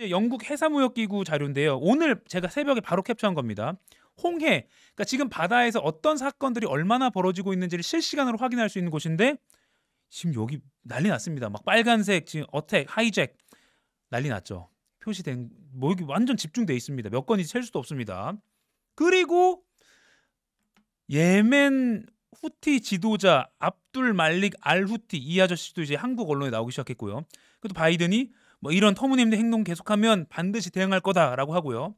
영국 해사무역기구 자료인데요. 오늘 제가 새벽에 바로 캡처한 겁니다. 홍해, 그러니까 지금 바다에서 어떤 사건들이 얼마나 벌어지고 있는지를 실시간으로 확인할 수 있는 곳인데 지금 여기 난리 났습니다. 막 빨간색 지금 어택, 하이잭 난리 났죠. 표시된 뭐 여기 완전 집중돼 있습니다. 몇 건인지 셀 수도 없습니다. 그리고 예멘 후티 지도자 압둘 말릭 알 후티 이 아저씨도 이제 한국 언론에 나오기 시작했고요. 그래도 바이든이 뭐 이런 터무니없는 행동 계속하면 반드시 대응할 거다라고 하고요.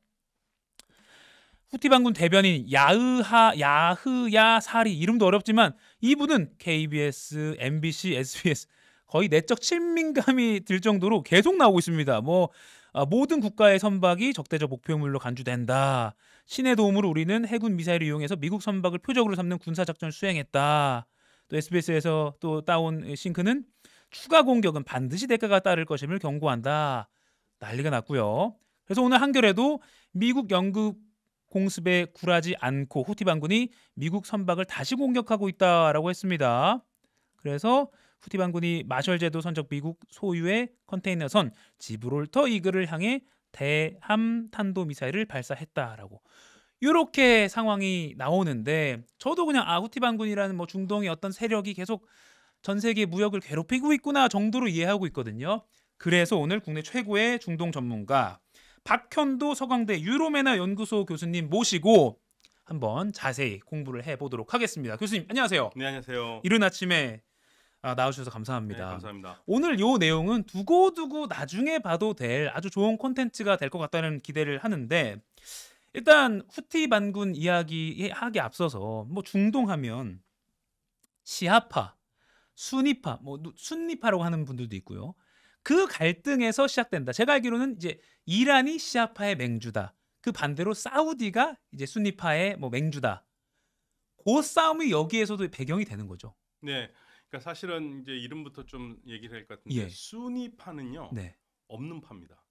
후티 반군 대변인 야흐야 사리 이름도 어렵지만 이분은 KBS, MBC, SBS 거의 내적 친민감이 들 정도로 계속 나오고 있습니다. 모든 국가의 선박이 적대적 목표물로 간주된다. 신의 도움으로 우리는 해군 미사일을 이용해서 미국 선박을 표적으로 삼는 군사작전을 수행했다. 또 SBS에서 또 따온 싱크는 추가 공격은 반드시 대가가 따를 것임을 경고한다. 난리가 났고요. 그래서 오늘 한겨레도 미국 영국 공습에 굴하지 않고 후티 반군이 미국 선박을 다시 공격하고 있다라고 했습니다. 그래서 후티 반군이 마셜 제도 선적 미국 소유의 컨테이너선 지브롤터 이글을 향해 대함 탄도 미사일을 발사했다라고 이렇게 상황이 나오는데 저도 그냥 후티 반군이라는 뭐 중동의 어떤 세력이 계속 전 세계 무역을 괴롭히고 있구나 정도로 이해하고 있거든요. 그래서 오늘 국내 최고의 중동 전문가 박현도 서강대 유로메나 연구소 교수님 모시고 한번 자세히 공부를 해보도록 하겠습니다. 교수님 안녕하세요. 네, 안녕하세요. 이른 아침에 나와주셔서 감사합니다. 네, 감사합니다. 오늘 요 내용은 두고두고 나중에 봐도 될 아주 좋은 콘텐츠가 될 것 같다는 기대를 하는데 일단 후티 반군 이야기하기 앞서서 뭐 중동하면 시아파, 수니파, 뭐 순니파라고 하는 분들도 있고요. 그 갈등에서 시작된다. 제가 알기로는 이제 이란이 시아파의 맹주다. 그 반대로 사우디가 이제 순니파의 뭐 맹주다. 그 싸움이 여기에서도 배경이 되는 거죠. 네, 그러니까 사실은 이제 이름부터 좀 얘기를 할 것 같은데 예. 수니파는요 네. 없는 파입니다.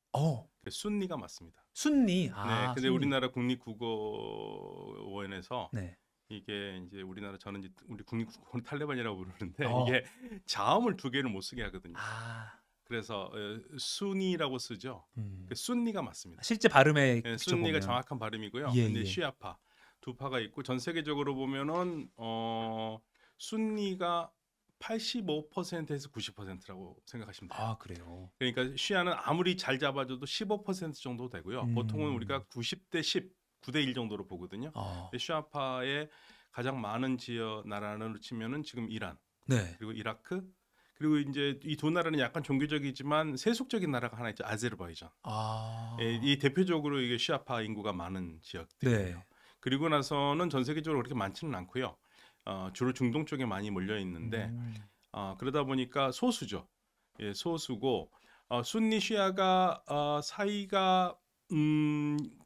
순니가 맞습니다. 순니. 네, 근데 순니. 우리나라 국립국어원에서 네. 이게 이제 우리나라 저는 이제 우리 국립국어원 탈레반이라고 부르는데 어. 이게 자음을 두 개를 못 쓰게 하거든요. 아. 그래서 순니라고 쓰죠. 순니가 맞습니다. 실제 발음에 네, 순니가 보면. 정확한 발음이고요. 예, 근데 예. 시아파 두 파가 있고 전 세계적으로 보면은 순니가 85%에서 90%라고 생각하시면 돼요. 아 그래요. 그러니까 시아는 아무리 잘 잡아줘도 15% 정도 되고요. 보통은 우리가 90대 10, 9대 1 정도로 보거든요. 근데 시아파의 가장 많은 지역 나라를 치면은 지금 이란, 네. 그리고 이라크, 그리고 이제 이 두 나라는 약간 종교적이지만 세속적인 나라가 하나 있죠. 아제르바이잔. 이 대표적으로 이게 시아파 인구가 많은 지역들이에요. 네. 그리고 나서는 전 세계적으로 그렇게 많지는 않고요. 주로 중동 쪽에 많이 몰려 있는데 그러다 보니까 소수죠. 예, 소수고 순니 시아가 사이가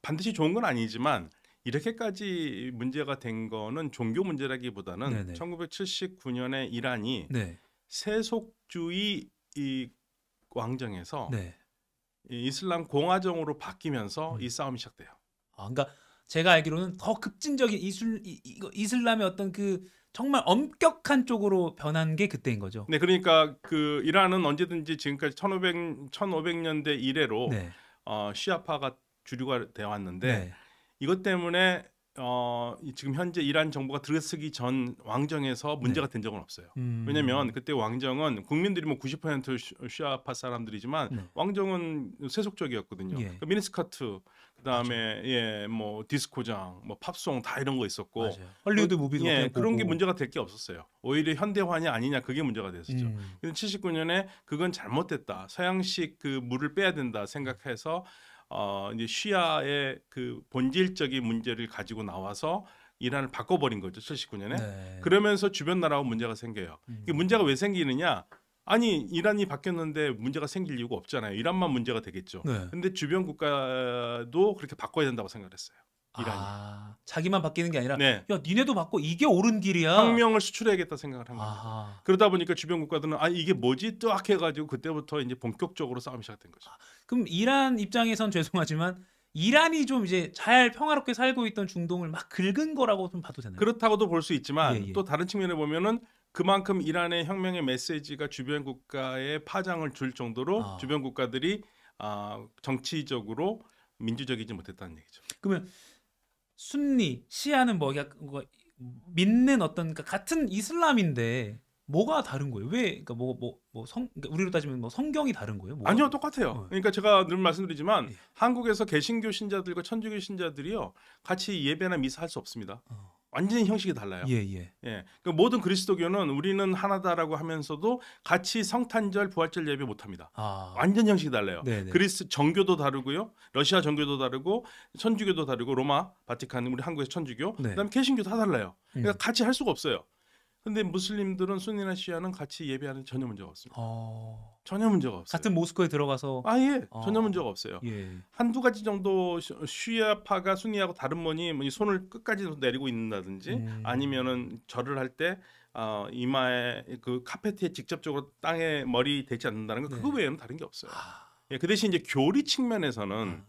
반드시 좋은 건 아니지만 이렇게까지 문제가 된 거는 종교 문제라기보다는 네네. 1979년에 이란이 네. 세속주의 이 왕정에서 네. 이 이슬람 공화정으로 바뀌면서 이 싸움이 시작돼요. 그러니까 제가 알기로는 더 급진적인 이슬람의 어떤 그 정말 엄격한 쪽으로 변한 게 그때인 거죠. 네, 그러니까 그 이란은 언제든지 지금까지 1500년대 이래로 네. 시아파가 주류가 되어 왔는데 네. 이것 때문에 지금 현재 이란 정부가 들어서기 전 왕정에서 문제가 된 적은 없어요. 왜냐하면 그때 왕정은 국민들이 뭐 90% 시아파 사람들이지만 네. 왕정은 세속적이었거든요. 예. 그 미니스커트, 그다음에 뭐 디스코장, 뭐 팝송 다 이런 거 있었고 맞아요. 헐리우드 무비도 그냥 그런 게 보고. 문제가 될 게 없었어요. 오히려 현대화냐 아니냐 그게 문제가 됐었죠. 근데 79년에 그건 잘못됐다. 서양식 그 물을 빼야 된다 생각해서 이제 시아의 그 본질적인 문제를 가지고 나와서 이란을 바꿔버린 거죠. 79년에. 네. 그러면서 주변 나라하고 문제가 생겨요. 이 문제가 왜 생기느냐? 아니 이란이 바뀌었는데 문제가 생길 이유가 없잖아요. 이란만 문제가 되겠죠. 네. 근데 주변 국가도 그렇게 바꿔야 된다고 생각했어요. 이란이. 자기만 바뀌는 게 아니라 네. 야 니네도 바꿔 이게 옳은 길이야. 혁명을 수출해야겠다 생각을 한 겁니다. 그러다 보니까 주변 국가들은 이게 뭐지? 뜨악 해가지고 그때부터 이제 본격적으로 싸움이 시작된 거죠. 그럼 이란 입장에선 죄송하지만 이란이 좀 이제 잘 평화롭게 살고 있던 중동을 막 긁은 거라고 좀 봐도 되나요? 그렇다고도 볼 수 있지만 예. 또 다른 측면에 보면은 그만큼 이란의 혁명의 메시지가 주변 국가에 파장을 줄 정도로 주변 국가들이 정치적으로 민주적이지 못했다는 얘기죠. 그러면 순니, 시아는 뭐 믿는 어떤 그러니까 같은 이슬람인데 뭐가 다른 거예요? 왜 그러니까 그러니까 우리로 따지면 뭐 성경이 다른 거예요? 뭐가? 아니요, 똑같아요. 그러니까 제가 늘 말씀드리지만 예. 한국에서 개신교 신자들과 천주교 신자들이요 같이 예배나 미사 할 수 없습니다. 완전히 형식이 달라요. 예, 예. 예, 그 모든 그리스도교는 우리는 하나다라고 하면서도 같이 성탄절, 부활절 예배 못 합니다. 아. 완전 형식이 달라요. 네네. 그리스 정교도 다르고요, 러시아 정교도 다르고, 천주교도 다르고, 로마, 바티칸, 우리 한국의 천주교, 네. 그다음에 개신교 다 달라요. 그러니까 같이 할 수가 없어요. 근데 무슬림들은 순니나 시아는 같이 예배하는 전혀 문제가 없습니다. 전혀 문제가 없어요. 같은 모스크에 들어가서 아예 전혀 문제가 없어요. 예. 한두 가지 정도 시아파가 순니하고 다른 분이 뭐 손을 끝까지 내리고 있는다든지 아니면은 절을 할 때 이마에 그 카페트에 직접적으로 땅에 머리 대지 않는다는 거 그거 네. 외에는 다른 게 없어요. 예, 그 대신 이제 교리 측면에서는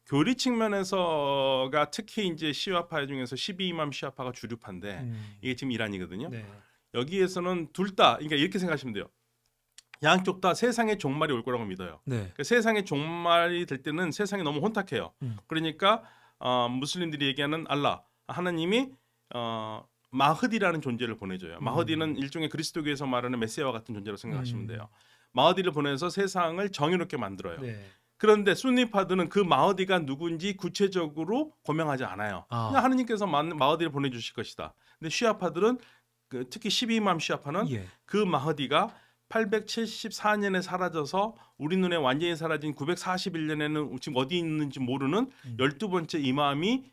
교리 측면에서가 특히 이제 시아파 중에서 12이맘 시아파가 주류파인데 이게 지금 이란이거든요. 네. 여기에서는 둘 다 그러니까 이렇게 생각하시면 돼요. 양쪽 다 세상의 종말이 올 거라고 믿어요. 네. 그러니까 세상의 종말이 될 때는 세상이 너무 혼탁해요. 그러니까 무슬림들이 얘기하는 알라 하나님이 마흐디라는 존재를 보내줘요. 마흐디는 일종의 그리스도교에서 말하는 메시아와 같은 존재로 생각하시면 돼요. 마흐디를 보내서 세상을 정의롭게 만들어요. 네. 그런데 순니파들은 그 마흐디가 누군지 구체적으로 고명하지 않아요. 그냥 하느님께서 마흐디를 보내주실 것이다. 근데 시아파들은 특히 12이맘 시아파는 예. 그 마흐디가 874년에 사라져서 우리 눈에 완전히 사라진 941년에는 지금 어디 있는지 모르는 12번째 이맘이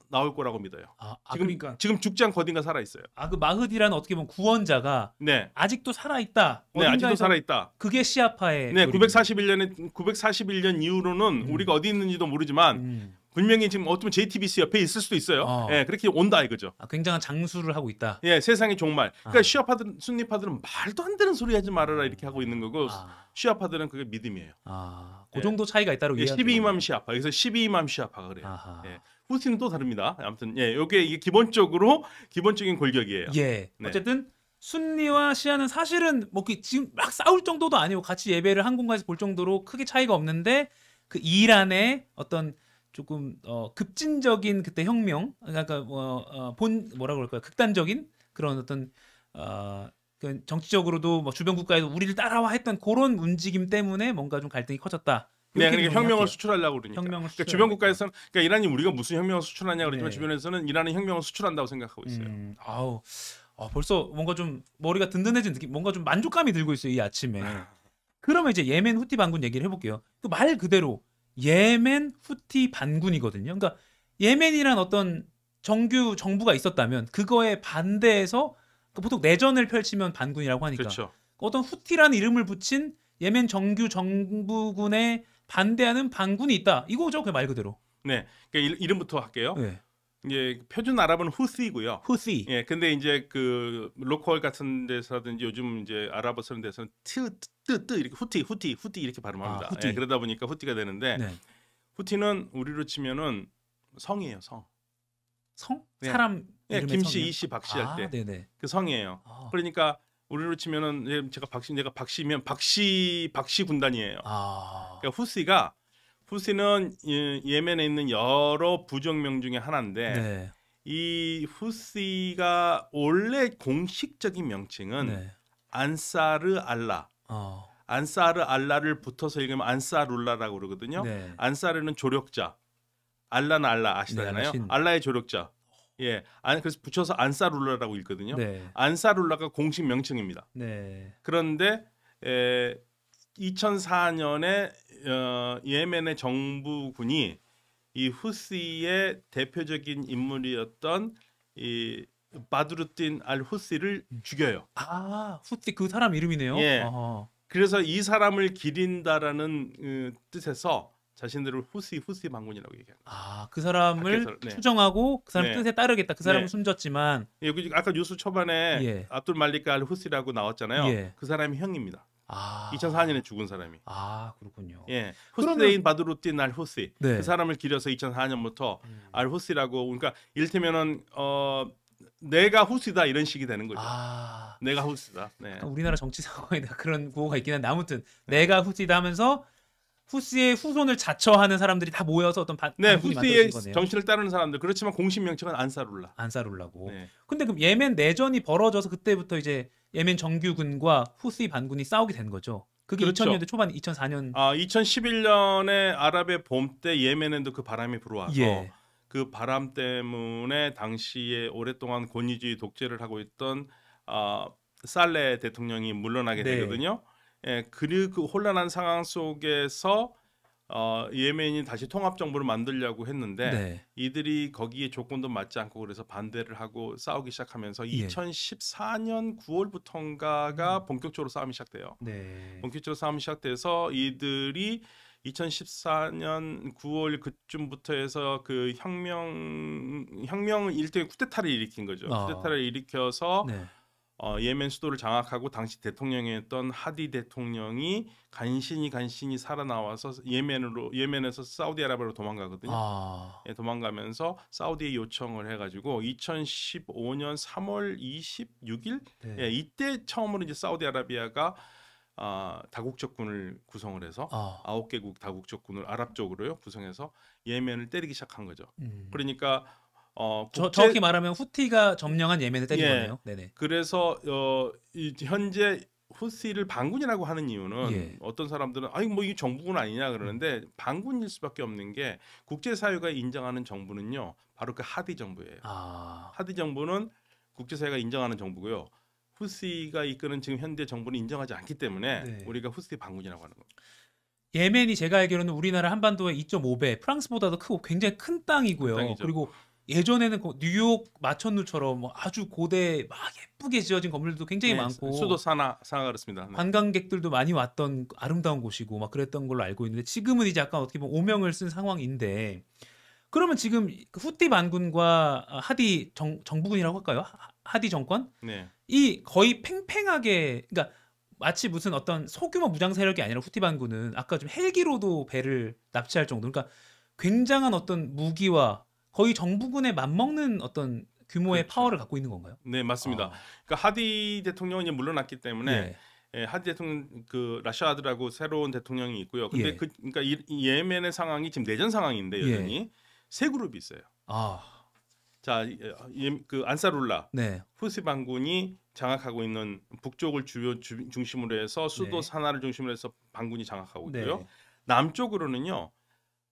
나올 거라고 믿어요. 그러니까 지금 죽지 않고 어딘가 살아 있어요. 그 마흐디라는 어떻게 보면 구원자가 네. 아직도 살아 있다. 네, 아직도 살아 있다. 그게 시아파의 네, 교리입니다. 941년 이후로는 우리가 어디 있는지도 모르지만 분명히 지금 어쩌면 JTBC 옆에 있을 수도 있어요. 예, 그렇게 온다 이거죠. 굉장한 장수를 하고 있다. 예, 세상의 종말. 그러니까 시아파들, 순니파들은 말도 안 되는 소리 하지 말아라 이렇게 하고 있는 거고 시아파들은 그게 믿음이에요. 그 정도 차이가 있다고 예, 이해하죠. 12이맘 시아파. 그래서 12이맘 시아파가 그래요. 아하. 예. 후티는 또 다릅니다. 아무튼 예, 이게 기본적인 골격이에요. 예. 네. 어쨌든 순니와 시아는 사실은 뭐 지금 막 싸울 정도도 아니고 같이 예배를 한 공간에서 볼 정도로 크게 차이가 없는데 그 이란의 어떤 조금 급진적인 그때 혁명, 그러니까 뭐라 그럴까요? 극단적인 그런 어떤 그 정치적으로도 뭐 주변 국가에도 우리를 따라와 했던 그런 움직임 때문에 뭔가 좀 갈등이 커졌다. 네, 이렇게 그러니까 혁명을 정리할게요. 수출하려고 그러니까. 혁명을 그러니까 주변 국가에서는 그러니까 이란이 우리가 무슨 혁명을 수출하냐 그러지만 네. 주변에서는 이란은 혁명을 수출한다고 생각하고 있어요. 벌써 뭔가 좀 머리가 든든해진 느낌, 뭔가 좀 만족감이 들고 있어요 이 아침에. 그러면 이제 예멘 후티 반군 얘기를 해볼게요. 그 말 그대로 예멘 후티 반군이거든요. 그러니까 예멘이란 어떤 정규 정부가 있었다면 그거에 반대해서 보통 내전을 펼치면 반군이라고 하니까 그렇죠. 어떤 후티라는 이름을 붙인 예멘 정규 정부군에 반대하는 반군이 있다. 이거죠, 그 말 그대로. 네, 그러니까 이름부터 할게요. 네. 이제 표준 아랍은 후시고요. 후시. 예, 근데 이제 그 로컬 같은 데서라든지 요즘 이제 아랍어 쓰는 데서는 뜨 이렇게 후티 이렇게 발음합니다. 후티. 예, 그러다 보니까 후티가 되는데 네. 후티는 우리로 치면은 성이에요, 성. 성? 네. 사람 예, 이름의 김씨, 성이요? 이씨, 박씨 할 때 그 네네. 성이에요. 그러니까 우리로 치면은 내가 박씨면 박씨 군단이에요. 그러니까 후시는 예멘에 있는 여러 부정명 중에 하나인데 네. 이 후시가 원래 공식적인 명칭은 네. 안사르 알라. 안사르 알라를 붙어서 읽으면 안사룰라라고 그러거든요. 네. 안사르는 조력자, 알라는 알라 아시잖아요. 네, 알라의 조력자. 예, 그래서 붙여서 안사룰라라고 읽거든요. 네. 안사룰라가 공식 명칭입니다. 네. 그런데 2004년에 예멘의 정부군이 이 후시의 대표적인 인물이었던 이 바드루딘 알 후시를 죽여요. 후티 그 사람 이름이네요. 예. 아하. 그래서 이 사람을 기린다라는 뜻에서 자신들을 후시 반군이라고 얘기합니다. 그 사람을 밖에서, 네. 추정하고 그 사람 네. 뜻에 따르겠다. 그 사람은 네. 숨졌지만 여기 아까 뉴스 초반에 예. 압둘 말리크 알 후시라고 나왔잖아요. 예. 그 사람이 형입니다. 2004년에 죽은 사람이. 그렇군요. 예, 그러면- 후세인 바드루딘 알 후시. 네. 그 사람을 기려서 2004년부터 알 후시라고, 그러니까 이를테면은 내가 후시다 이런 식이 되는 거죠. 내가 후시다. 네. 우리나라 정치 상황에 그런 구호가 있긴 한데 아무튼 내가 후티다 하면서 후시의 후손을 자처하는 사람들이 다 모여서 어떤 네, 반군이 후시의 만들어진 거네요. 정신을 따르는 사람들. 그렇지만 공식 명칭은 안사룰라. 안사룰라고. 네. 근데 그럼 예멘 내전이 벌어져서 그때부터 이제 예멘 정규군과 후시 반군이 싸우게 된 거죠. 그게 그렇죠. 2000년대 초반, 2004년. 2011년에 아랍의 봄 때 예멘에도 그 바람이 불어와서 예. 그 바람 때문에 당시에 오랫동안 권위주의 독재를 하고 있던 살레 대통령이 물러나게 네. 되거든요. 예, 그리고 그 혼란한 상황 속에서 예멘이 다시 통합 정부를 만들려고 했는데 네. 이들이 거기에 조건도 맞지 않고 그래서 반대를 하고 싸우기 시작하면서 예. 2014년 9월부터인가가 본격적으로 싸움이 시작돼요. 네. 본격적으로 싸움이 시작돼서 이들이 2014년 9월 그쯤부터 해서 그 혁명을 일종의 쿠데타를 일으킨 거죠. 쿠데타를 일으켜서 네. 예멘 수도를 장악하고 당시 대통령이었던 하디 대통령이 간신히 살아나와서 예멘에서 사우디아라비아로 도망가거든요. 예, 도망가면서 사우디에 요청을 해가지고 2015년 3월 26일 네. 예, 이때 처음으로 이제 사우디아라비아가 다국적군을 구성을 해서 9개국 다국적군을 아랍 쪽으로요 구성해서 예멘을 때리기 시작한 거죠. 그러니까 정확히 말하면 후티가 점령한 예멘을 때린 예. 거네요. 네네. 그래서 현재 후시를 반군이라고 하는 이유는 예. 어떤 사람들은 아니 뭐 이게 정부군 아니냐 그러는데 반군일 수밖에 없는 게 국제사회가 인정하는 정부는요 바로 그 하디 정부예요. 하디 정부는 국제사회가 인정하는 정부고요. 후시가 이끄는 지금 현대 정부는 인정하지 않기 때문에 네. 우리가 후시 반군이라고 하는 겁니다. 예멘이 제가 알기로는 우리나라 한반도의 2.5배, 프랑스보다도 크고 굉장히 큰 땅이고요. 큰 땅이죠. 그리고 예전에는 뉴욕 마천루처럼 뭐 아주 고대 막 예쁘게 지어진 건물들도 굉장히 네, 많고 수도 사나 그렇습니다. 네. 관광객들도 많이 왔던 아름다운 곳이고 막 그랬던 걸로 알고 있는데 지금은 이제 약간 어떻게 보면 오명을 쓴 상황인데 그러면 지금 후티 반군과 하디 정부군이라고 할까요? 하디 정권? 네. 이 거의 팽팽하게 그러니까 마치 무슨 어떤 소규모 무장 세력이 아니라 후티 반군은 아까 좀 헬기로도 배를 납치할 정도 그러니까 굉장한 어떤 무기와 거의 정부군에 맞먹는 어떤 규모의 그렇죠. 파워를 갖고 있는 건가요? 네, 맞습니다. 그러니까 하디 대통령이 이제 물러났기 때문에 예. 예, 하디 대통령 그 라샤드라고 새로운 대통령이 있고요. 근데 예. 그러니까 이 예멘의 상황이 지금 내전 상황인데 여전히 세 그룹이 있어요. 자, 그 안사룰라 네. 후시 반군이 장악하고 있는 북쪽을 중심으로 해서 수도 네. 사나를 중심으로 해서 반군이 장악하고 있고요. 네. 남쪽으로는요.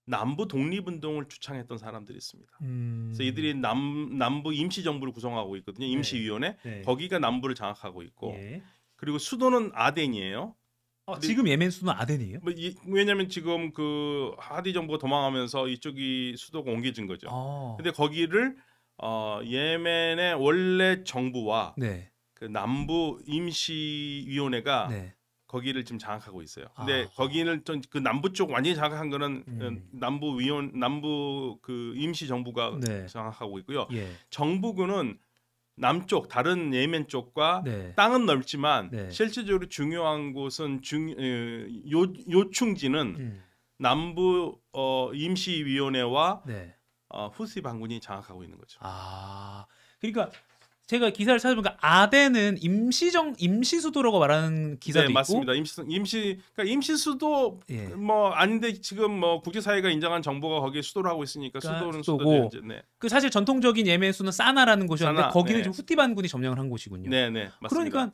남부 독립운동을 주창했던 사람들이 있습니다. 그래서 이들이 남부 임시정부를 구성하고 있거든요. 임시위원회. 네. 거기가 남부를 장악하고 있고 예. 그리고 수도는 아덴이에요. 지금 예멘 수도는 아덴이에요? 왜냐하면 지금 그 하디 정부가 도망하면서 이쪽이 수도가 옮겨진 거죠. 근데 거기를 예멘의 원래 정부와 네. 그 남부 임시위원회가 네. 거기를 지금 장악하고 있어요. 근데 거기는 좀 그 남부 쪽 완전히 장악한 거는 남부 그 임시 정부가 네. 장악하고 있고요. 예. 정부군은 남쪽 다른 예멘 쪽과 네. 땅은 넓지만 네. 실질적으로 중요한 곳은 요충지는 남부 임시위원회와 네. 후시 반군이 장악하고 있는 거죠. 그러니까 제가 기사를 찾아보니까 아덴은 임시 수도라고 말하는 기사도 네, 있고 맞습니다. 그러니까 임시 수도 예. 뭐 아닌데 지금 뭐 국제사회가 인정한 정부가 거기에 수도를 하고 있으니까 수도는 수도고. 수도죠. 네. 그 사실 전통적인 예멘 수는 사나라는 곳이었는데 사나, 거기는 네. 지금 후티 반군이 점령을 한 곳이군요. 네, 맞습니다. 그러니까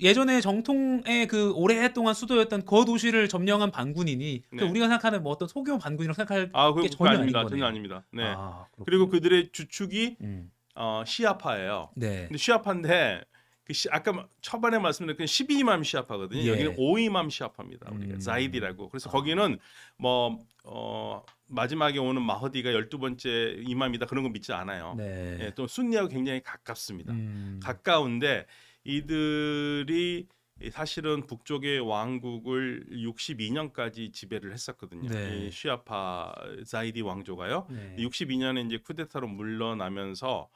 예전에 정통의 그 오랫동안 수도였던 그 도시를 점령한 반군이니 네. 우리가 생각하는 뭐 어떤 소규모 반군이라고 생각할 게 그거 전혀 아닙니다. 아닌 거네요. 전혀 아닙니다. 네. 그렇군요. 그리고 그들의 주축이 음. 시아파예요. 네. 근데 시아파인데 아까 초반에 말씀드린 그 12이맘 시아파거든요. 예. 여기는 5이맘 시아파입니다. 우리가 자이디라고. 그래서 거기는 뭐 마지막에 오는 마허디가 12번째 이맘이다 그런 거 믿지 않아요. 네. 예, 또 순니하고 굉장히 가깝습니다. 가까운데 이들이 사실은 북쪽의 왕국을 62년까지 지배를 했었거든요. 네. 이 시아파 자이디 왕조가요. 네. 62년에 이제 쿠데타로 물러나면서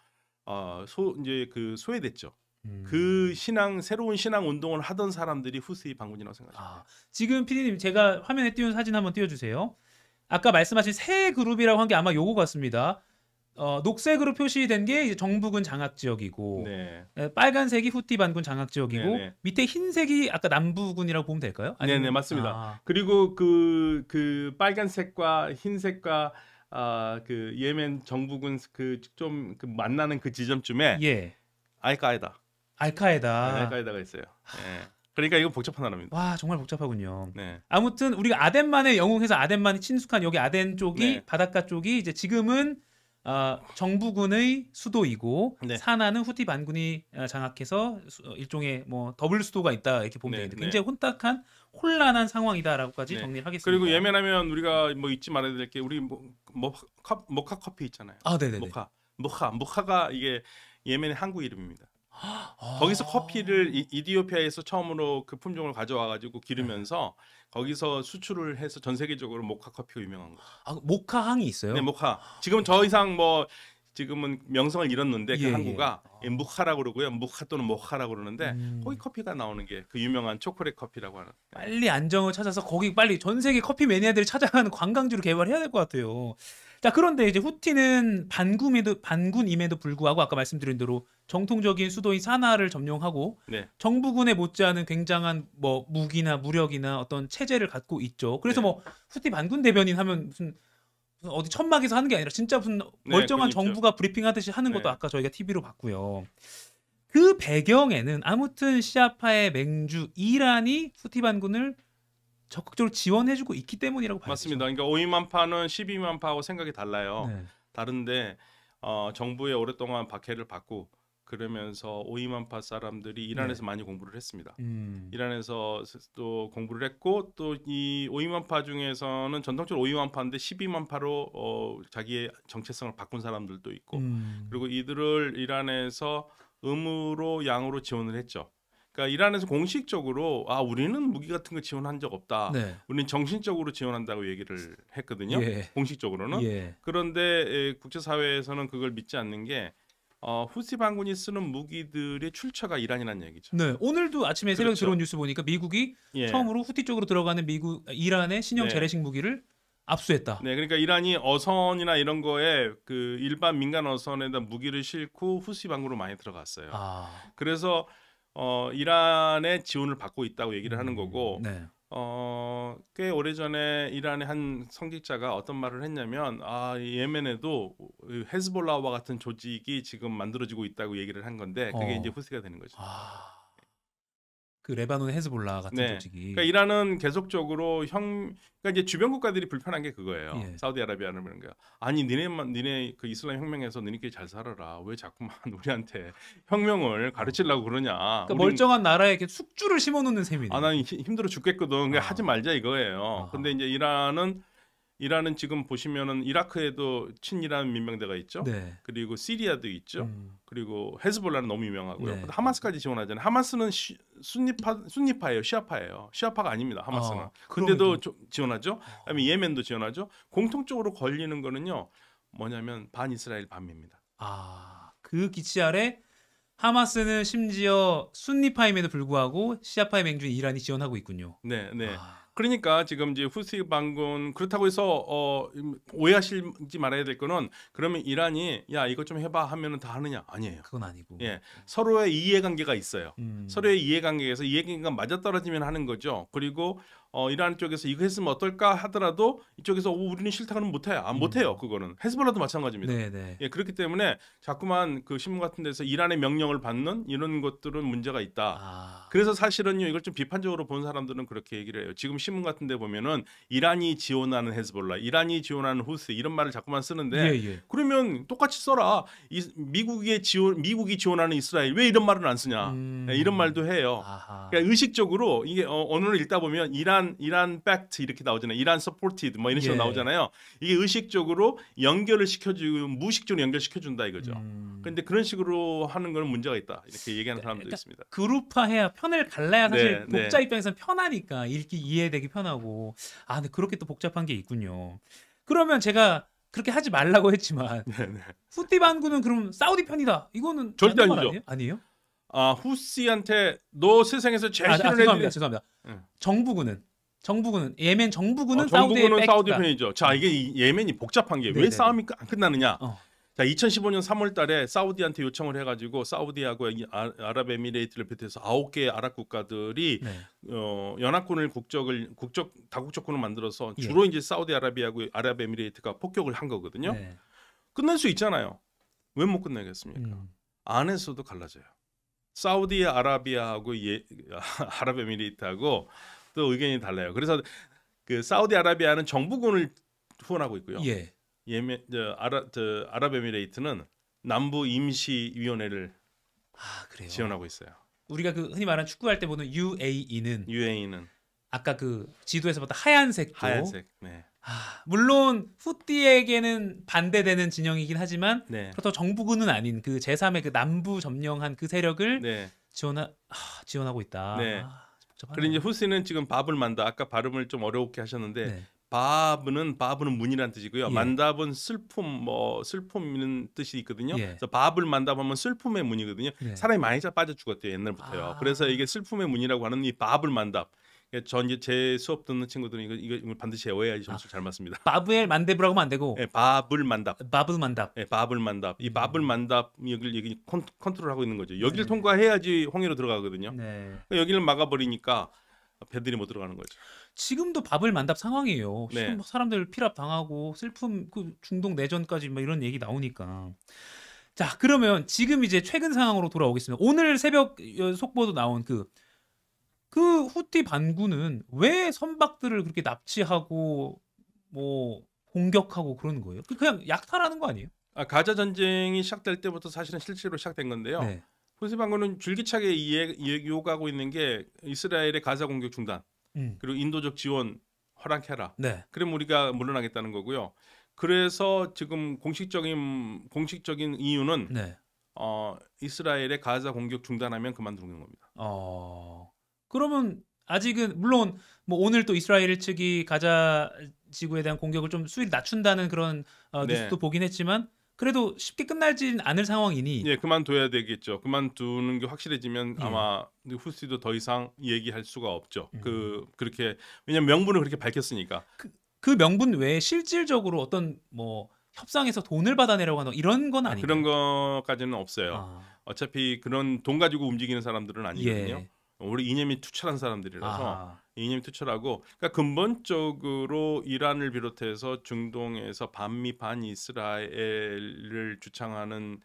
이제 그 소외됐죠. 새로운 신앙 운동을 하던 사람들이 후시 반군이라고 생각합니다. 지금 PD님 제가 화면에 띄운 사진 한번 띄워주세요. 아까 말씀하신 세 그룹이라고 한 게 아마 요거 같습니다. 녹색으로 표시된 게 이제 정부군 장악 지역이고 네. 빨간색이 후티 반군 장악 지역이고 네네. 밑에 흰색이 아까 남부군이라고 보면 될까요? 네네 맞습니다. 아, 그리고 그 빨간색과 흰색과 그 예멘 정부군 그 좀 그 만나는 그 지점쯤에 예. 알카에다. 알카에다. 알카에다가 있어요. 예. 그러니까 이거 복잡한 나라입니다. 와 정말 복잡하군요. 네. 아무튼 우리가 아덴만에 영웅해서 아덴만이 친숙한 여기 아덴 쪽이 네. 바닷가 쪽이 이제 지금은 정부군의 수도이고 네. 사나는 후티 반군이 장악해서 일종의 뭐 더블 수도가 있다 이렇게 보면 네, 되겠는데 네. 굉장히 혼란한 상황이다라고까지 네. 정리를 하겠습니다. 그리고 예멘하면 우리가 뭐 잊지 말아야 될 게 우리 모카 커피 있잖아요. 아 네네네. 모카가 이게 예멘의 한국 이름입니다. 아. 거기서 커피를 이디오피아에서 처음으로 그 품종을 가져와 가지고 기르면서 거기서 수출을 해서 전 세계적으로 모카 커피가 유명한 거죠. 모카항이 있어요? 네, 모카. 지금은 더 이상 뭐 지금은 명성을 잃었는데 그 예, 항구가 무카라고 그러고요. 무카 또는 모카라고 그러는데 음. 거기 커피가 나오는 게 그 유명한 초콜릿 커피라고 하는. 빨리 안정을 찾아서 거기 빨리 전 세계 커피 매니아들이 찾아가는 관광지로 개발해야 될 것 같아요. 자 그런데 이제 후티는 반군임에도 불구하고 아까 말씀드린 대로 정통적인 수도인 사나를 점령하고 네. 정부군에 못지않은 굉장한 뭐 무기나 무력이나 어떤 체제를 갖고 있죠. 그래서 네. 뭐 후티 반군 대변인 하면 무슨 어디 천막에서 하는 게 아니라 진짜 무슨 멀쩡한 그건 있죠. 정부가 브리핑하듯이 하는 것도 네. 아까 저희가 TV로 봤고요. 그 배경에는 아무튼 시아파의 맹주 이란이 후티 반군을 적극적으로 지원해주고 있기 때문이라고 봐야죠. 맞습니다. 그러니까 5위만파는 12만파하고 생각이 달라요. 네. 다른데 정부에 오랫동안 박해를 받고 그러면서 5위만파 사람들이 이란에서 많이 공부를 했습니다. 이란에서 또 공부를 했고 또 이 5위만파 중에서는 전통적으로 5위만파인데 12만파로 자기의 정체성을 바꾼 사람들도 있고 그리고 이들을 이란에서 음으로 양으로 지원을 했죠. 그러니까 이란에서 공식적으로 우리는 무기 같은 거 지원한 적 없다. 네. 우리는 정신적으로 지원한다고 얘기를 했거든요. 예. 공식적으로는. 예. 그런데 국제사회에서는 그걸 믿지 않는 게 후시 반군이 쓰는 무기들의 출처가 이란이라는 얘기죠. 네. 오늘도 아침에 새벽에 그렇죠. 들어온 뉴스 보니까 미국이 예. 처음으로 후티 쪽으로 들어가는 이란의 신형 네. 재래식 무기를 압수했다. 네, 그러니까 이란이 어선이나 이런 거에 그 일반 민간 어선에다 무기를 싣고 후시 반군으로 많이 들어갔어요. 그래서 이란의 지원을 받고 있다고 얘기를 하는 거고 네. 꽤 오래전에 이란의 한 성직자가 어떤 말을 했냐면 예멘에도 헤즈볼라와 같은 조직이 지금 만들어지고 있다고 얘기를 한 건데 그게 이제 후시가 되는 거죠. 그 레바논 헤즈볼라 같은 네. 조직이. 그러니까 이란은 계속적으로 그러니까 이제 주변 국가들이 불편한 게 그거예요. 예. 사우디아라비아는 그런 거야. 아니 니네 그 이슬람 혁명에서 니네끼리 잘 살아라. 왜 자꾸만 우리한테 혁명을 가르치려고 그러냐. 그러니까 멀쩡한 나라에 이렇게 숙주를 심어놓는 셈이네. 나는 힘들어 죽겠거든. 그러니까 하지 말자 이거예요. 근데 이제 이란은 지금 보시면은 이라크에도 친이란 민병대가 있죠. 네. 그리고 시리아도 있죠. 그리고 헤즈볼라는 너무 유명하고요. 네. 하마스까지 지원하잖아요. 하마스는 순니파예요. 시아파예요. 시아파가 아닙니다. 하마스는. 그럼에도. 근데도 지원하죠. 그다음에 예멘도 지원하죠. 공통적으로 걸리는 거는요. 뭐냐면 반이스라엘 반미입니다. 그 기치 아래 하마스는 심지어 순니파임에도 불구하고 시아파의 맹주인 이란이 지원하고 있군요. 네, 네. 그러니까 지금 이제 후시 반군 그렇다고 해서 오해하시지 말아야 될 거는 그러면 이란이 야 이거 좀 해봐 하면은 다 하느냐 아니에요. 그건 아니고. 예, 서로의 이해관계가 있어요. 서로의 이해관계에서 이해관계가 맞아떨어지면 하는 거죠. 그리고 이란 쪽에서 이거 했으면 어떨까 하더라도 이쪽에서 우리는 싫다고는 못해. 못해요. 그거는 헤즈볼라도 마찬가지입니다. 네네. 예, 그렇기 때문에 자꾸만 그 신문 같은 데서 이란의 명령을 받는 이런 것들은 문제가 있다. 그래서 사실은요 이걸 좀 비판적으로 본 사람들은 그렇게 얘기를 해요. 지금 신문 같은 데 보면은 이란이 지원하는 헤즈볼라, 이란이 지원하는 후스 이런 말을 자꾸만 쓰는데 그러면 똑같이 써라. 미국이 지원하는 이스라엘 왜 이런 말은 안 쓰냐. 이런 말도 해요. 그러니까 의식적으로 이게 언어를 읽다 보면 이란 팩트 이렇게 나오잖아요. 이란 서포티드 뭐 이런 식으로 나오잖아요. 이게 의식적으로 연결을 시켜주고 무의식적으로 연결시켜준다 이거죠. 그런데 그런 식으로 하는 거는 문제가 있다. 이렇게 얘기하는 사람도 있습니다. 그룹화해야 편을 갈라야 사실 네, 독자 입장에서는 편하니까 읽기 이해되기 편하고 근데 그렇게 또 복잡한 게 있군요. 그러면 제가 그렇게 하지 말라고 했지만 후티 반군은 그럼 사우디 편이다. 이거는 절대 맞는 말 아니죠. 아니에요? 후시한테 너 세상에서 제일 싫어하는 애들이 죄송합니다. 정부군은 예멘 정부군은 정부군은 사우디의 사우디 백이다. 편이죠. 자 이게 예멘이 복잡한 게 왜 싸움이 안 끝나느냐? 자, 2015년 3월 달에 사우디한테 요청을 해가지고 사우디하고 아랍에미레이트를 비롯해서 9개의 아랍 국가들이 네. 연합군을 다국적군을 만들어서 예. 주로 이제 사우디아라비아하고 아랍에미레이트가 폭격을 한 거거든요. 네. 끝낼 수 있잖아요. 왜 못 끝내겠습니까? 안에서도 갈라져요. 사우디아라비아하고 아랍에미레이트하고 또 의견이 달라요. 그래서 그 사우디아라비아는 정부군을 후원하고 있고요. 예. 아랍에미레이트는 남부 임시위원회를 그래요. 지원하고 있어요. 우리가 그 흔히 말하는 축구할 때 보는 UAE는 아까 그 지도에서 봤던 하얀색도 하얀색. 네. 물론 후띠에게는 반대되는 진영이긴 하지만 네. 그렇다고 정부군은 아닌 그 제3의 그 남부 점령한 그 세력을 네. 지원하고 있다. 네. 복잡하네요. 그리고 이제 후시는 지금 밥을 만다. 아까 발음을 좀 어렵게 하셨는데 네. 바브는 문이라는 뜻이고요. 예. 만답은 슬픔이는 뜻이 있거든요. 예. 그래서 밥을 만답하면 슬픔의 문이거든요. 네. 사람이 많이 빠져 죽었대요 옛날부터요. 그래서 이게 슬픔의 문이라고 하는 이 밥을 만답. 전 이제 제 수업 듣는 친구들은 이거 반드시 외워야지 점수 잘 맞습니다. 바브엘 만데브라고 하면 안 되고 네, 밥을 만답. 바블 만답. 네, 밥을 만답. 이 밥을 만답 여기 컨트롤하고 있는 거죠. 여기를 네. 통과해야지 홍해로 들어가거든요. 네. 여기를 막아버리니까 배들이 못 들어가는 거죠. 지금도 바블 만답 상황이에요. 네. 지금 사람들 피랍 당하고 슬픔, 그 중동 내전까지 막 이런 얘기 나오니까. 자, 그러면 지금 이제 최근 상황으로 돌아오겠습니다. 오늘 새벽 속보도 나온 그 후티 반군은 왜 선박들을 그렇게 납치하고 뭐 공격하고 그러는 거예요? 그냥 약탈하는 거 아니에요? 가자 전쟁이 시작될 때부터 사실은 실제로 시작된 건데요. 네. 후시 반군은 줄기차게 요구하고 있는 게 이스라엘의 가자 공격 중단, 그리고 인도적 지원 허락해라. 네. 그럼 우리가 물러나겠다는 거고요. 그래서 지금 공식적인 이유는 네. 이스라엘의 가자 공격 중단하면 그만두는 겁니다. 그러면 아직은 물론 뭐 오늘 또 이스라엘 측이 가자 지구에 대한 공격을 좀 수위를 낮춘다는 그런 네. 뉴스도 보긴 했지만 그래도 쉽게 끝나진 않을 상황이니 예, 그만둬야 되겠죠. 그만두는 게 확실해지면 예. 아마 후시도 더 이상 얘기할 수가 없죠. 그렇게 왜냐면 명분을 그렇게 밝혔으니까. 그 명분 외에 실질적으로 어떤 뭐 협상에서 돈을 받아내려고 하는 이런 건 아니에요. 그런 거까지는 없어요. 어차피 그런 돈 가지고 움직이는 사람들은 아니거든요. 예. 우리 이념이 투철한 사람들이라서 아하. 이념이 투철하고 그러니까 근본적으로 이란을 비롯해서 중동에서 반미 반 이스라엘을 주창하는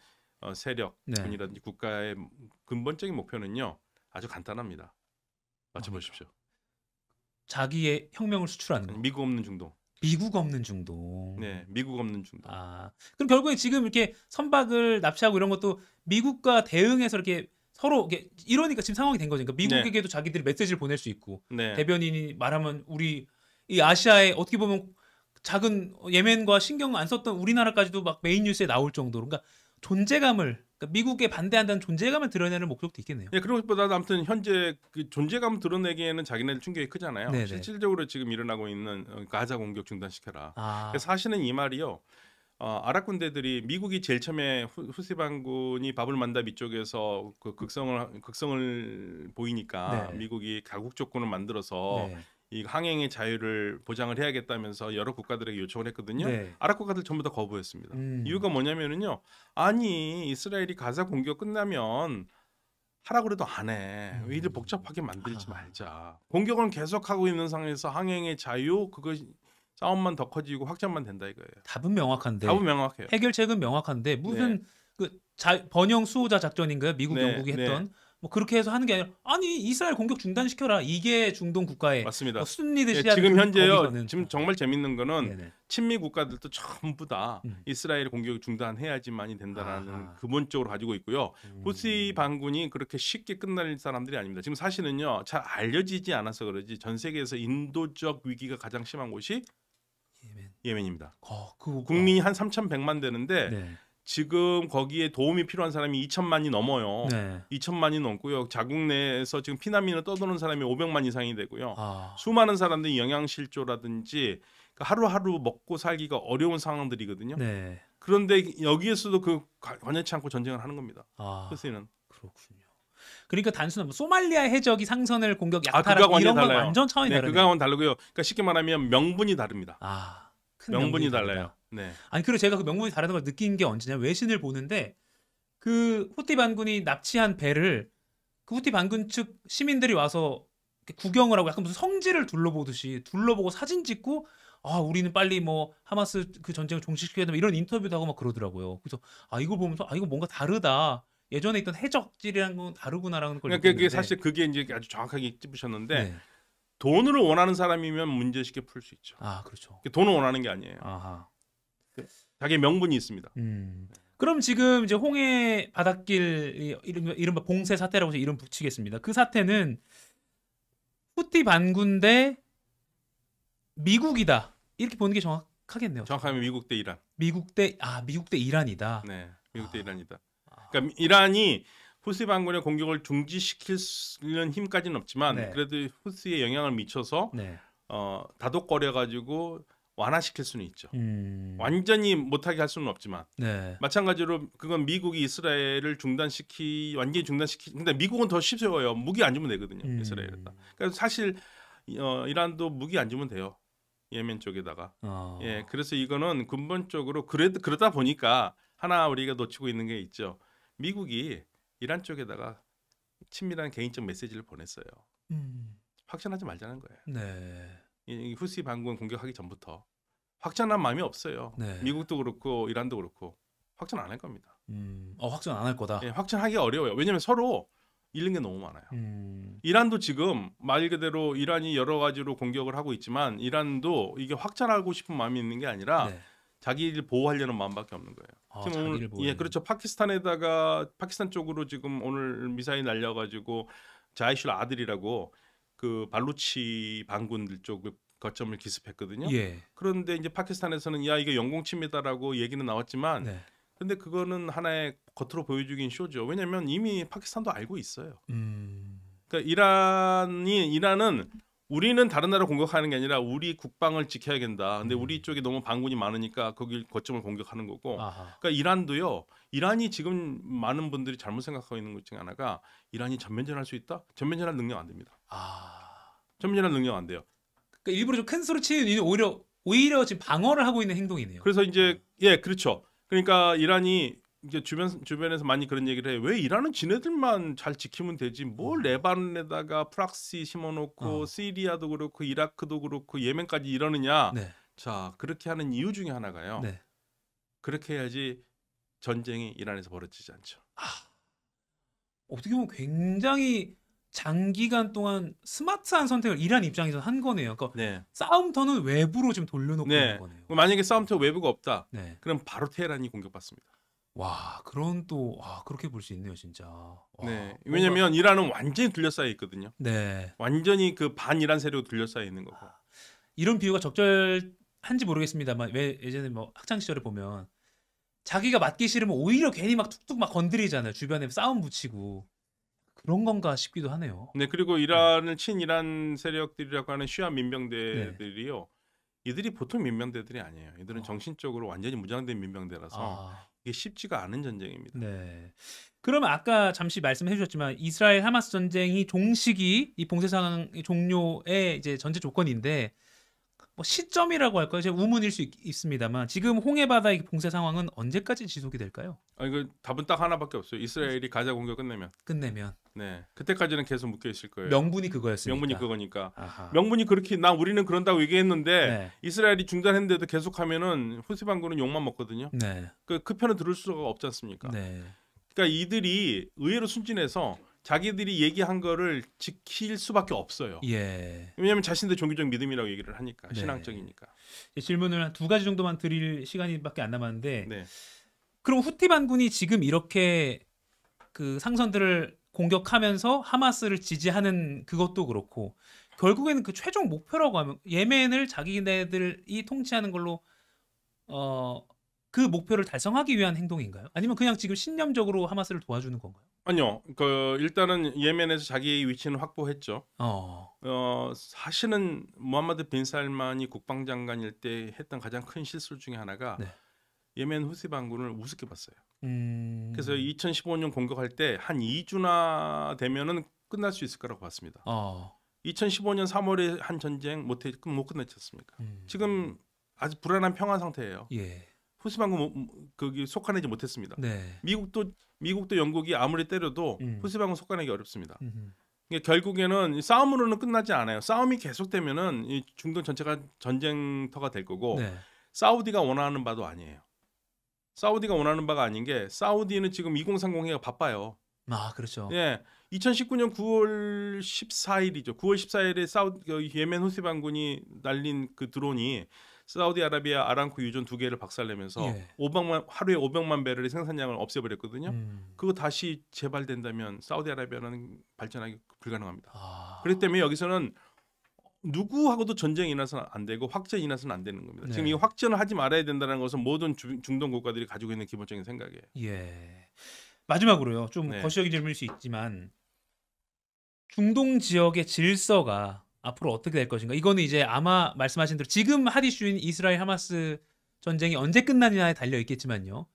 세력이라든지 국가의 근본적인 목표는요 아주 간단합니다. 맞춰보십시오. 자기의 혁명을 수출하는 거. 미국 없는 중동. 미국 없는 중동. 네, 미국 없는 중동. 그럼 결국에 지금 이렇게 선박을 납치하고 이런 것도 미국과 대응해서 이렇게 서로 이러니까 지금 상황이 된 거죠. 그러니까 미국에게도 자기들이 메시지를 보낼 수 있고 대변인이 말하면 우리 이 아시아에 어떻게 보면 작은 예멘과 신경 안 썼던 우리나라까지도 막 메인 뉴스에 나올 정도로 그러니까 존재감을 그러니까 미국에 반대한다는 존재감을 드러내는 목적도 있겠네요. 네, 그런 것보다도 아무튼 현재 그 존재감 드러내기에는 자기네들 충격이 크잖아요. 네네. 실질적으로 지금 일어나고 있는 가자 공격 중단시켜라. 그래서 사실은 이 말이요. 아랍 군대들이 미국이 제일 처음에 후시 반군이 바블 만답 이쪽에서 그 극성을 보이니까 미국이 가국 조건을 만들어서 이 항행의 자유를 보장을 해야겠다면서 여러 국가들에게 요청을 했거든요. 아랍 국가들 전부 다 거부했습니다. 이유가 뭐냐면은요. 아니 이스라엘이 가자 공격 끝나면 하라고 그래도 안 해. 왜 이를 복잡하게 만들지 말자. 공격은 계속하고 있는 상황에서 항행의 자유 그것이 싸움만 더 커지고 확장만 된다 이거예요. 답은 명확한데. 답은 명확해요. 해결책은 명확한데 무슨 번영 수호자 작전인가요? 미국 영국이 했던 뭐 그렇게 해서 하는 게 아니라 아니 이스라엘 공격 중단시켜라. 이게 중동 국가의 맞습니다. 순니들 지금 현재요. 지금 정말 재밌는 거는 친미 국가들도 전부 다 이스라엘 공격 중단해야지만이 된다라는 근본적으로 가지고 있고요. 후시 반군이 그렇게 쉽게 끝날 사람들이 아닙니다. 지금 사실은요. 잘 알려지지 않아서 그러지 전 세계에서 인도적 위기가 가장 심한 곳이 예멘입니다. 국민이 한 3,100만 되는데 지금 거기에 도움이 필요한 사람이 2천만이 넘어요. 2천만이 넘고요. 자국 내에서 지금 피난민을 떠도는 사람이 500만 이상이 되고요. 수많은 사람들이 영양실조라든지 하루하루 먹고 살기가 어려운 상황들이거든요. 그런데 여기에서도 관여치 않고 전쟁을 하는 겁니다. 후시는. 그렇군요. 그러니까 단순한 소말리아 해적이 상선을 공격 약탈하고 이런 건 완전 차원이 다르네요. 그거하고는 다르고요. 그러니까 쉽게 말하면 명분이 다릅니다. 큰 명분이 다르다. 달라요. 네. 아니 그리고 제가 그 명분이 다르다는 걸 느낀 게 언제냐? 외신을 보는데 그 후티 반군이 납치한 배를 그 후티 반군 측 시민들이 와서 이렇게 구경을 하고 약간 무슨 성지를 둘러보듯이 둘러보고 사진 찍고 아 우리는 빨리 뭐 하마스 그 전쟁을 종식시켜야 된다 이런 인터뷰도 하고 막 그러더라고요. 그래서 아 이걸 보면서 아 이거 뭔가 다르다. 예전에 있던 해적질이라는 건 다르구나라는 걸 그러니까 그게 느꼈는데. 사실 그게 이제 아주 정확하게 찝으셨는데 네. 돈을 원하는 사람이면 문제 쉽게 풀 수 있죠. 아 그렇죠. 돈을 원하는 게 아니에요. 아하. 자기의 명분이 있습니다. 그럼 지금 이제 홍해 바닷길 이른바 봉쇄 사태라고 해서 이름 붙이겠습니다. 그 사태는 후티 반군 대 미국이다 이렇게 보는 게 정확하겠네요. 정확하면 미국 대 이란. 미국 대 이란이다. 네, 미국 대 이란이다. 아. 그러니까 이란이 후시 반군의 공격을 중지시키는 힘까지는 없지만 네. 그래도 후시에 영향을 미쳐서 네. 다독거려 가지고 완화시킬 수는 있죠. 음. 완전히 못하게 할 수는 없지만 네. 마찬가지로 그건 미국이 이스라엘을 완전히 중단시키. 근데 미국은 더 쉽어요. 무기 안 주면 되거든요. 이스라엘에다. 그러니까 사실 이란도 무기 안 주면 돼요. 예멘 쪽에다가. 예, 그래서 이거는 근본적으로 그러다 보니까 하나 우리가 놓치고 있는 게 있죠. 미국이 이란 쪽에다가 친밀한 개인적 메시지를 보냈어요. 확전하지 말자는 거예요. 네. 이 후시 반군 공격하기 전부터 확전한 마음이 없어요. 네. 미국도 그렇고 이란도 그렇고 확전 안 할 겁니다. 확전 안 할 거다. 예, 확전하기 어려워요. 왜냐하면 서로 잃는 게 너무 많아요. 음. 이란도 지금 말 그대로 이란이 여러 가지로 공격을 하고 있지만 이란도 이게 확전하고 싶은 마음이 있는 게 아니라 네. 자기를 보호하려는 마음밖에 없는 거예요. 아, 지금 자기를 오늘 보호하려는. 그렇죠. 파키스탄 쪽으로 지금 오늘 미사일 날려가지고 자이슐 아들이라고 그 발루치 반군들 쪽을 거점을 기습했거든요. 예. 그런데 이제 파키스탄에서는 야 이게 영공 침해다라고 얘기는 나왔지만 네. 근데 그거는 하나의 겉으로 보여주긴 쇼죠. 왜냐하면 이미 파키스탄도 알고 있어요. 그러니까 이란은 우리는 다른 나라 공격하는 게 아니라 우리 국방을 지켜야 된다. 근데 우리 쪽에 너무 반군이 많으니까 거기 거점을 공격하는 거고. 아하. 그러니까 이란도요. 이란이 지금 많은 분들이 잘못 생각하고 있는 것 중에 하나가 이란이 전면전할 수 있다? 전면전할 능력 안 됩니다. 전면전할 능력 안 돼요. 그러니까 일부러 좀 큰 소리 치는 이유는 오히려 지금 방어를 하고 있는 행동이네요. 그래서 이제 예 그렇죠. 그러니까 이란이 이제 주변에서 많이 그런 얘기를 해요. 왜 이란은 지네들만 잘 지키면 되지? 뭘 레바논에다가 프락시 심어놓고 시리아도 그렇고 이라크도 그렇고 예멘까지 이러느냐? 네. 자 그렇게 하는 이유 중에 하나가요. 네. 그렇게 해야지 전쟁이 이란에서 벌어지지 않죠. 어떻게 보면 굉장히 장기간 동안 스마트한 선택을 이란 입장에서 한 거네요. 그러니까 네. 싸움터는 외부로 지금 돌려놓고 네. 있는 거네요. 만약에 싸움터 외부가 없다. 네. 그럼 바로 테헤란이 공격받습니다. 와, 그런 또 그렇게 볼 수 있네요, 진짜. 와, 네. 왜냐하면 이란은 완전히 둘러싸여 있거든요. 네. 완전히 그 반이란 세력으로 둘러싸여 있는 거고. 이런 비유가 적절한지 모르겠습니다만 왜 예전에 뭐 학창 시절에 보면 자기가 맞기 싫으면 오히려 괜히 막 툭툭 막 건드리잖아요. 주변에 싸움 붙이고 그런 건가 싶기도 하네요. 네, 그리고 이란을 친이란 세력들이라고 하는 시아 민병대들이요. 이들이 보통 민병대들이 아니에요. 이들은 정신적으로 완전히 무장된 민병대라서 이게 쉽지가 않은 전쟁입니다. 네. 그러면 아까 잠시 말씀해 주셨지만 이스라엘 하마스 전쟁이 종식이 이 봉쇄 상황 종료의 이제 전제 조건인데 뭐 시점이라고 할까요? 이제 우문일 수 있습니다만 지금 홍해 바다의 봉쇄 상황은 언제까지 지속이 될까요? 이거 답은 딱 하나밖에 없어요. 이스라엘이 가자 공격 끝내면. 네, 그때까지는 계속 묶여 있을 거예요. 명분이 그거였으니까. 명분이 그거니까. 아하. 명분이 그렇게 우리는 그런다고 얘기했는데 네. 이스라엘이 중단했는데도 계속하면은 후시 반군은 욕만 먹거든요. 네. 그 편을 들을 수가 없지 않습니까? 네. 그러니까 이들이 의외로 순진해서 자기들이 얘기한 거를 지킬 수밖에 없어요. 예. 왜냐하면 자신들 종교적 믿음이라고 얘기를 하니까 네. 신앙적이니까. 질문을 한 두 가지 정도만 드릴 시간밖에 안 남았는데 네. 그럼 후티 반군이 지금 이렇게 그 상선들을 공격하면서 하마스를 지지하는 그것도 그렇고 결국에는 그 최종 목표라고 하면 예멘을 자기네들이 통치하는 걸로 그 목표를 달성하기 위한 행동인가요? 아니면 그냥 지금 신념적으로 하마스를 도와주는 건가요? 아니요. 일단은 예멘에서 자기의 위치는 확보했죠. 사실은 무함마드 빈 살만이 국방장관일 때 했던 가장 큰 실수 중에 하나가 네. 예멘 후시 반군을 우습게 봤어요. 음. 그래서 2015년 공격할 때 한 2주나 되면은 끝날 수 있을 거라고 봤습니다. 2015년 3월에 한 전쟁 못 끝냈지 않습니까? 지금 아주 불안한 평화 상태예요. 예. 후시 반군 거기 속아내지 못했습니다. 네. 미국도 영국이 아무리 때려도 음. 후시 반군 속아내기 어렵습니다. 음. 그러니까 결국에는 싸움으로는 끝나지 않아요. 싸움이 계속되면은 이 중동 전체가 전쟁터가 될 거고 네. 사우디가 원하는 바도 아니에요. 사우디가 원하는 바가 아닌 게 사우디는 지금 2030해가 바빠요. 아, 그렇죠. 예. 2019년 9월 14일이죠. 9월 14일에 예멘 후시 반군이 날린 그 드론이 사우디아라비아 아람코 유전 2개를 박살내면서 예. 하루에 500만 배럴의 생산량을 없애버렸거든요. 음. 그거 다시 재발된다면 사우디아라비아는 발전하기 불가능합니다. 아. 그렇기 때문에 여기서는 누구하고도 전쟁이 일어나서는 안 되고 확전이 일어나서는 안 되는 겁니다. 네. 지금 이 확전을 하지 말아야 된다는 것은 모든 중동 국가들이 가지고 있는 기본적인 생각이에요. 예. 마지막으로요. 좀 네. 거시적인 질문일 수 있지만 중동 지역의 질서가 앞으로 어떻게 될 것인가? 이거는 이제 아마 말씀하신 대로 지금 핫 이슈인 이스라엘 하마스 전쟁이 언제 끝나느냐에 달려 있겠지만요.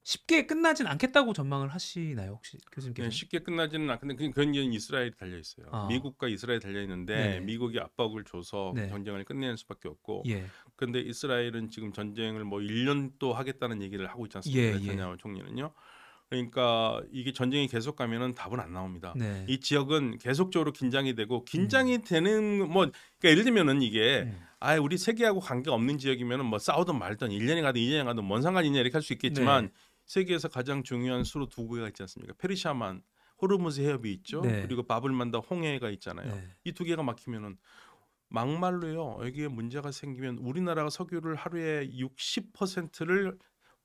쉽게 끝나진 않겠다고 전망을 하시나요, 혹시 교수님께서? 네, 쉽게 끝나지는 않는데 그건 이스라엘이 달려 있어요. 아. 미국과 이스라엘이 달려 있는데 네네. 미국이 압박을 줘서 네. 전쟁을 끝내는 수밖에 없고 예. 근데 이스라엘은 지금 전쟁을 뭐 1년 또 하겠다는 얘기를 하고 있지 않습니까? 예, 네타냐후 총리는요. 그러니까 이게 전쟁이 계속 가면은 답은 안 나옵니다. 네. 이 지역은 계속적으로 긴장이 되고 긴장이 되는 뭐 그러니까 예를 들면은 이게 음. 우리 세계하고 관계가 없는 지역이면은 뭐 싸우든 말든 1년이 가든 2년이 가든 뭔 상관이 있냐 이렇게 할 수 있겠지만 네. 세계에서 가장 중요한 수로 2개가 있지 않습니까? 페르시아만, 호르무즈 해협이 있죠. 네. 그리고 바블만다 홍해가 있잖아요. 네. 이 2개가 막히면은 막말로요. 여기에 문제가 생기면 우리나라가 석유를 하루에 60%를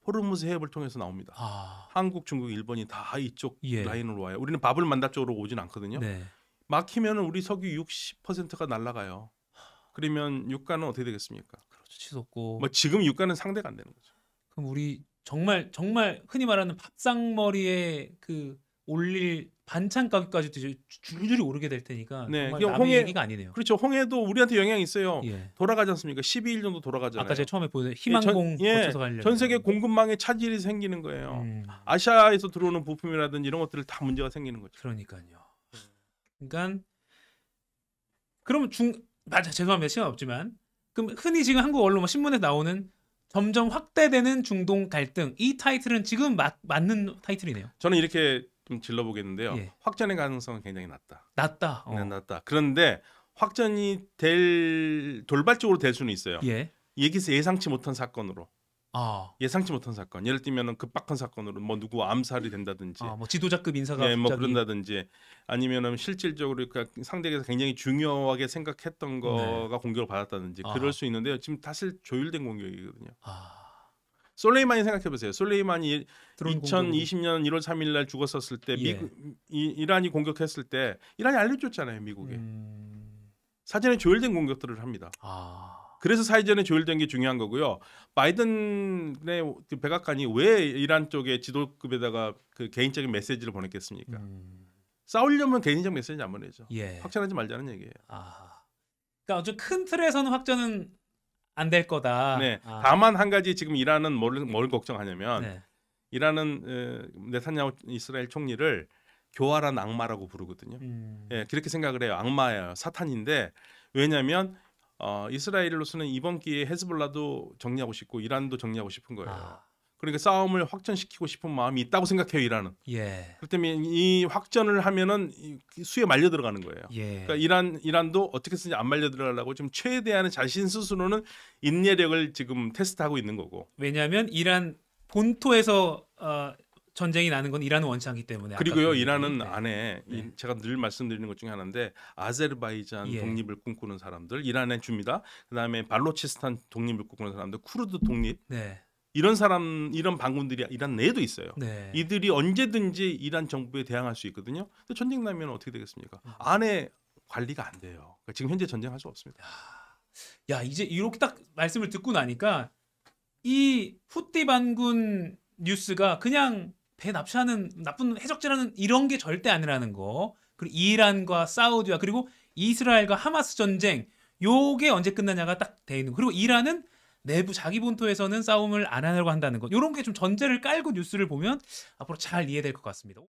호르무즈 해협을 통해서 나옵니다. 아. 한국, 중국, 일본이 다 이쪽 예. 라인으로 와요. 우리는 바블만다 쪽으로 오진 않거든요. 네. 막히면은 우리 석유 60%가 날아가요. 그러면 유가는 어떻게 되겠습니까? 그렇죠. 치솟고. 뭐 지금 유가는 상대가 안 되는 거죠. 그럼 우리 정말 흔히 말하는 밥상머리에 그 올릴 반찬 가격까지도 이제 줄줄이 오르게 될 테니까 네, 정말 그게 남의 홍해- 얘기가 아니네요. 그렇죠. 홍해도 우리한테 영향이 있어요. 예. 돌아가지 않습니까? 12일 정도 돌아가잖아요. 아까 제가 처음에 보는 희망공 거쳐서 가려면 전 세계 공급망에 차질이 생기는 거예요. 음. 아시아에서 들어오는 부품이라든지 이런 것들 다 문제가 생기는 거죠. 그러니까요. 그러니까 그럼 맞아 죄송합니다 시간 없지만 그럼 흔히 지금 한국 언론 뭐 신문에 나오는 점점 확대되는 중동 갈등 이 타이틀은 지금 맞는 타이틀이네요. 저는 이렇게 좀 질러보겠는데요. 예. 확전의 가능성은 굉장히 낮다. 낮다. 낮다. 그런데 확전이 돌발적으로 될 수는 있어요. 예. 예상치 못한 사건으로. 아. 예상치 못한 사건. 예를 들면 급박한 사건으로 뭐 누구 암살이 된다든지. 뭐 지도자급 인사가 뭐 갑자기 그런다든지 아니면은 실질적으로 그러니까 상대에서 굉장히 중요하게 생각했던 거가 공격을 받았다든지 아. 그럴 수 있는데요. 지금 사실 조율된 공격이거든요. 아. 솔레이마니 생각해 보세요. 솔레이마니 드론 2020년 1월 3일 날 죽었었을 때 예. 이란이 공격했을 때 이란이 알려줬잖아요, 미국에. 음. 사전에 조율된 공격들을 합니다. 아. 그래서 사전에 조율된 게 중요한 거고요. 바이든의 그 백악관이 왜 이란 쪽의 지도급에다가 그 개인적인 메시지를 보냈겠습니까? 싸우려면 개인적 메시지 안 보내죠. 예. 확전하지 말자는 얘기예요. 아. 그러니까 아주 큰 틀에서는 확전은 안 될 거다. 네. 아. 다만 한 가지 지금 이란은 뭘 걱정하냐면 네. 이란은 네타냐후 이스라엘 총리를 교활한 악마라고 부르거든요. 예, 그렇게 생각을 해요. 악마예요. 사탄인데 왜냐하면 이스라엘로서는 이번 기회에 헤즈볼라도 정리하고 싶고 이란도 정리하고 싶은 거예요. 아. 그러니까 싸움을 확전시키고 싶은 마음이 있다고 생각해요. 이란은. 예. 그렇기 때문에 이 확전을 하면은 수에 말려 들어가는 거예요. 예. 그러니까 이란도 어떻게 쓰지 안 말려 들어가려고 지금 최대한의 자신 스스로는 인내력을 지금 테스트하고 있는 거고. 왜냐하면 이란 본토에서 전쟁이 나는 건 이란은 원치 않기 때문에. 그리고요 아까 이란은 네. 안에 네. 제가 늘 말씀드리는 것 중에 하나인데 아제르바이잔 예. 독립을 꿈꾸는 사람들 이란에 줍니다. 그다음에 발로치스탄 독립을 꿈꾸는 사람들 쿠르드 독립 네. 이런 반군들이 이란 내에도 있어요. 네. 이들이 언제든지 이란 정부에 대항할 수 있거든요. 근데 전쟁 나면 어떻게 되겠습니까? 안에 관리가 안 돼요. 그러니까 지금 현재 전쟁할 수 없습니다. 야 이제 이렇게 딱 말씀을 듣고 나니까 이 후티 반군 뉴스가 그냥 배 납치하는 나쁜 해적질하는 이런 게 절대 아니라는 거. 그리고 이란과 사우디와 그리고 이스라엘과 하마스 전쟁 요게 언제 끝나냐가 딱 돼 있는 거. 그리고 이란은 내부 자기 본토에서는 싸움을 안 하려고 한다는 것. 이런 게 좀 전제를 깔고 뉴스를 보면 앞으로 잘 이해될 것 같습니다.